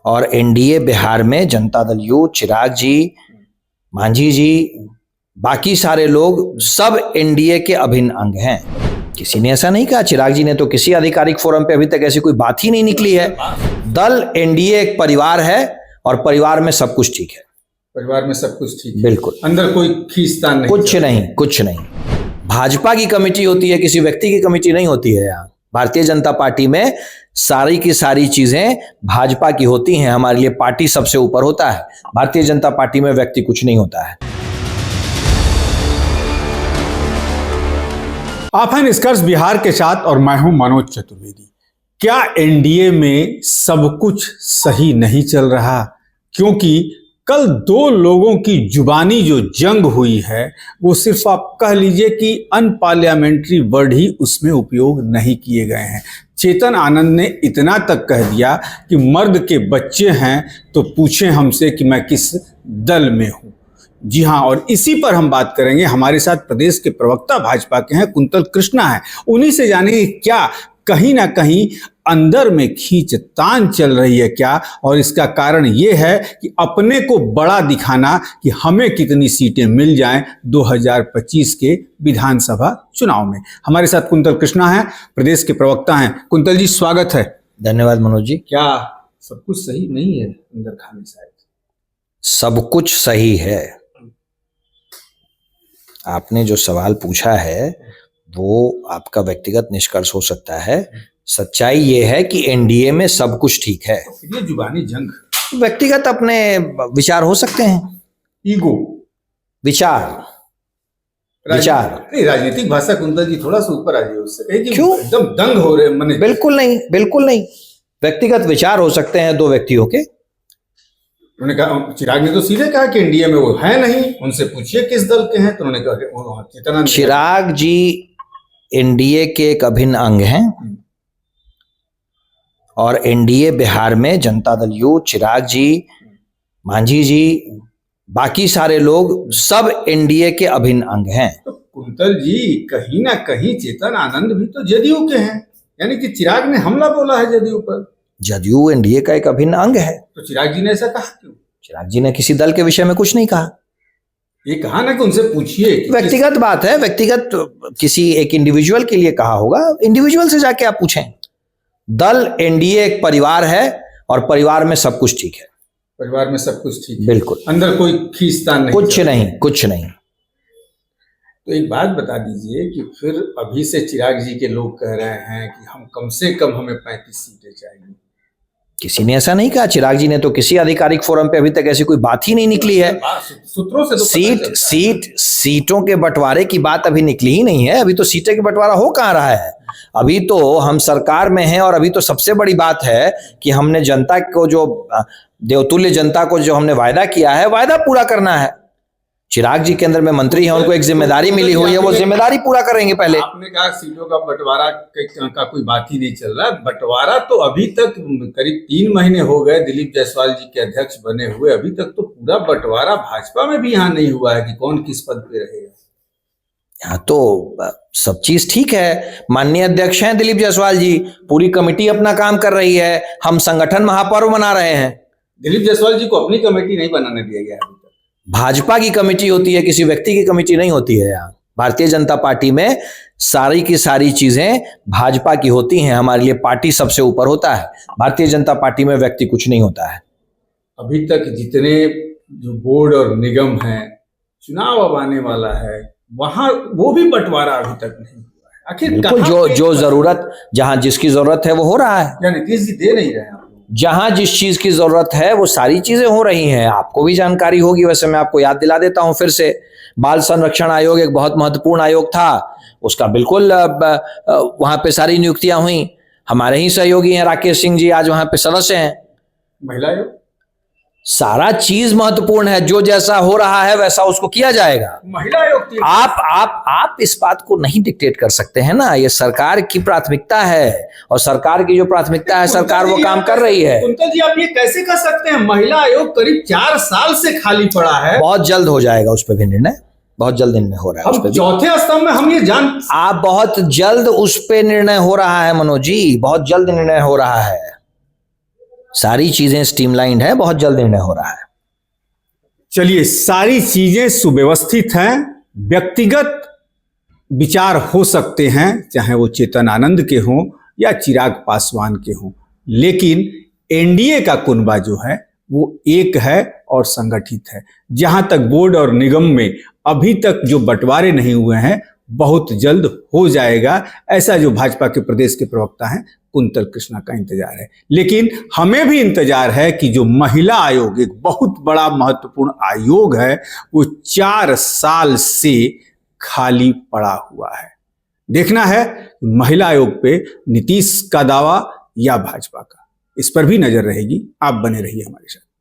और एनडीए बिहार में जनता दल यू, चिराग जी, मांझी जी, बाकी सारे लोग सब एनडीए के अभिन्न अंग हैं। किसी ने ऐसा नहीं कहा, चिराग जी ने तो किसी आधिकारिक फोरम पे अभी तक ऐसी कोई बात ही नहीं निकली है। दल एनडीए एक परिवार है और परिवार में सब कुछ ठीक है। परिवार में सब कुछ ठीक है, बिल्कुल, अंदर कोई खींचतान नहीं, कुछ नहीं। भाजपा की कमेटी होती है, किसी व्यक्ति की कमेटी नहीं होती है। यहाँ भारतीय जनता पार्टी में सारी की सारी चीजें भाजपा की होती हैं। हमारे लिए पार्टी सबसे ऊपर होता है। भारतीय जनता पार्टी में व्यक्ति कुछ नहीं होता है। आप हैं निष्कर्ष बिहार के साथ और मैं हूं मनोज चतुर्वेदी। क्या एनडीए में सब कुछ सही नहीं चल रहा? क्योंकि कल दो लोगों की जुबानी जो जंग हुई है वो सिर्फ आप कह लीजिए कि अनपार्लियामेंट्री वर्ड ही उसमें उपयोग नहीं किए गए हैं। चेतन आनंद ने इतना तक कह दिया कि मर्द के बच्चे हैं तो पूछें हमसे कि मैं किस दल में हूं। जी हाँ, और इसी पर हम बात करेंगे। हमारे साथ प्रदेश के प्रवक्ता भाजपा के हैं कुंतल कृष्णा है। उन्हीं से जानेंगे क्या कहीं ना कहीं अंदर में खींचतान चल रही है क्या, और इसका कारण ये है कि अपने को बड़ा दिखाना कि हमें कितनी सीटें मिल जाएं 2025 के विधानसभा चुनाव में। हमारे साथ कुंतल कृष्णा है, प्रदेश के प्रवक्ता हैं। कुंतल जी, स्वागत है। धन्यवाद मनोज जी। क्या सब कुछ सही नहीं है अंदर खाने? शायद सब कुछ सही है। आपने जो सवाल पूछा है वो आपका व्यक्तिगत निष्कर्ष हो सकता है। सच्चाई ये है कि एनडीए में सब कुछ ठीक है। ये जुबानी जंग, व्यक्तिगत अपने विचार हो सकते हैं। ईगो, विचार नहीं, राजनीतिक भाषा कुंतल जी थोड़ा सा ऊपर आ जाइए उससे। क्यों? एकदम दंग हो रहे मने। बिल्कुल नहीं। व्यक्तिगत विचार हो सकते हैं दो व्यक्तियों के। उन्होंने कहा, चिराग ने तो सीधे कहा कि एनडीए में वो है नहीं, उनसे पूछिए किस दल के हैं। तो उन्होंने कहा चिराग जी एनडीए के एक अभिन्न अंग हैं और एनडीए बिहार में जनता दल यू, चिराग जी, मांझी जी, बाकी सारे लोग सब एनडीए के अभिन्न अंग हैं। तो कुंतल जी, कहीं ना कहीं चेतन आनंद भी तो जदयू के हैं, यानी कि चिराग ने हमला बोला है जदयू पर। जदयू एनडीए का एक अभिन्न अंग है। तो चिराग जी ने ऐसा कहा क्यों? चिराग जी ने किसी दल के विषय में कुछ नहीं कहा। ये कहा ना कि उनसे पूछिए। व्यक्तिगत बात है, व्यक्तिगत किसी एक इंडिविजुअल के लिए कहा होगा। इंडिविजुअल से जाके आप पूछें। दल एनडीए एक परिवार है और परिवार में सब कुछ ठीक है। परिवार में सब कुछ ठीक है, बिल्कुल, अंदर कोई खींचतान नहीं, कुछ नहीं। तो एक बात बता दीजिए कि फिर अभी से चिराग जी के लोग कह रहे हैं कि हम कम से कम हमें 35 सीटें चाहिए। किसी ने ऐसा नहीं कहा। चिराग जी ने तो किसी आधिकारिक फोरम पे अभी तक ऐसी कोई बात ही नहीं निकली है। सूत्रों से तो सीटों के बंटवारे की बात अभी निकली ही नहीं है। अभी तो सीटें का बंटवारा हो कहाँ रहा है? अभी तो हम सरकार में हैं और अभी तो सबसे बड़ी बात है कि हमने जनता को जो देवतुल्य जनता को जो हमने वायदा किया है, वायदा पूरा करना है। चिराग जी केंद्र में मंत्री हैं, उनको एक जिम्मेदारी मिली हुई है, वो जिम्मेदारी पूरा करेंगे। पहले आपने कहा सीटों का बंटवारा का कोई बात ही नहीं चल रहा। बंटवारा तो अभी तक करीब 3 महीने हो गए दिलीप जायसवाल जी के अध्यक्ष बने हुए। अभी तक तो पूरा बंटवारा भाजपा में भी यहाँ नहीं हुआ है कि कौन किस पद पे रहेगा। यहाँ तो सब चीज ठीक है। माननीय अध्यक्ष हैं दिलीप जायसवाल जी, पूरी कमेटी अपना काम कर रही है। हम संगठन महापर्व मना रहे हैं। दिलीप जायसवाल जी को अपनी कमेटी नहीं बनाने दिया गया है। भाजपा की कमेटी होती है, किसी व्यक्ति की कमेटी नहीं होती है। यहाँ भारतीय जनता पार्टी में सारी की सारी चीजें भाजपा की होती हैं। हमारे लिए पार्टी सबसे ऊपर होता है। भारतीय जनता पार्टी में व्यक्ति कुछ नहीं होता है। अभी तक जितने जो बोर्ड और निगम हैं, चुनाव अब आने वाला है, वहां वो भी बंटवारा अभी तक नहीं हुआ है। आखिर जो जरूरत, जहां जिसकी जरूरत है वो हो रहा है। या नीतीश जी दे नहीं रहे हैं। जहां जिस चीज की जरूरत है वो सारी चीजें हो रही हैं। आपको भी जानकारी होगी, वैसे मैं आपको याद दिला देता हूं फिर से। बाल संरक्षण आयोग एक बहुत महत्वपूर्ण आयोग था, उसका बिल्कुल वहां पे सारी नियुक्तियां हुई। हमारे ही सहयोगी हैं राकेश सिंह जी, आज वहां पे सदस्य हैं। महिला आयोग, सारा चीज महत्वपूर्ण है। जो जैसा हो रहा है वैसा उसको किया जाएगा। महिला आयोग, आप इस बात को नहीं डिक्टेट कर सकते हैं ना। ये सरकार की प्राथमिकता है और सरकार की जो प्राथमिकता है, सरकार वो काम कर रही है। कुंतल जी, आप ये कैसे कर सकते हैं? महिला आयोग करीब 4 साल से खाली पड़ा है। बहुत जल्द हो जाएगा उस पर भी निर्णय, बहुत जल्द निर्णय हो रहा है। हम चौथे स्तंभ में हम ये आप बहुत जल्द उस पर निर्णय हो रहा है मनोज जी, बहुत जल्द निर्णय हो रहा है। सारी चीजें स्ट्रीमलाइंड है, बहुत जल्द निर्णय हो रहा है। चलिए, सारी चीजें सुव्यवस्थित हैं, व्यक्तिगत विचार हो सकते हैं, चाहे वो चेतन आनंद के हों या चिराग पासवान के हों, लेकिन एनडीए का कुनबा जो है वो एक है और संगठित है। जहां तक बोर्ड और निगम में अभी तक जो बंटवारे नहीं हुए हैं, बहुत जल्द हो जाएगा, ऐसा जो भाजपा के प्रदेश के प्रवक्ता हैं कुंतल कृष्णा का इंतजार है। लेकिन हमें भी इंतजार है कि जो महिला आयोग, एक बहुत बड़ा महत्वपूर्ण आयोग है, वो 4 साल से खाली पड़ा हुआ है। देखना है महिला आयोग पे नीतीश का दावा या भाजपा का, इस पर भी नजर रहेगी। आप बने रहिए हमारे साथ।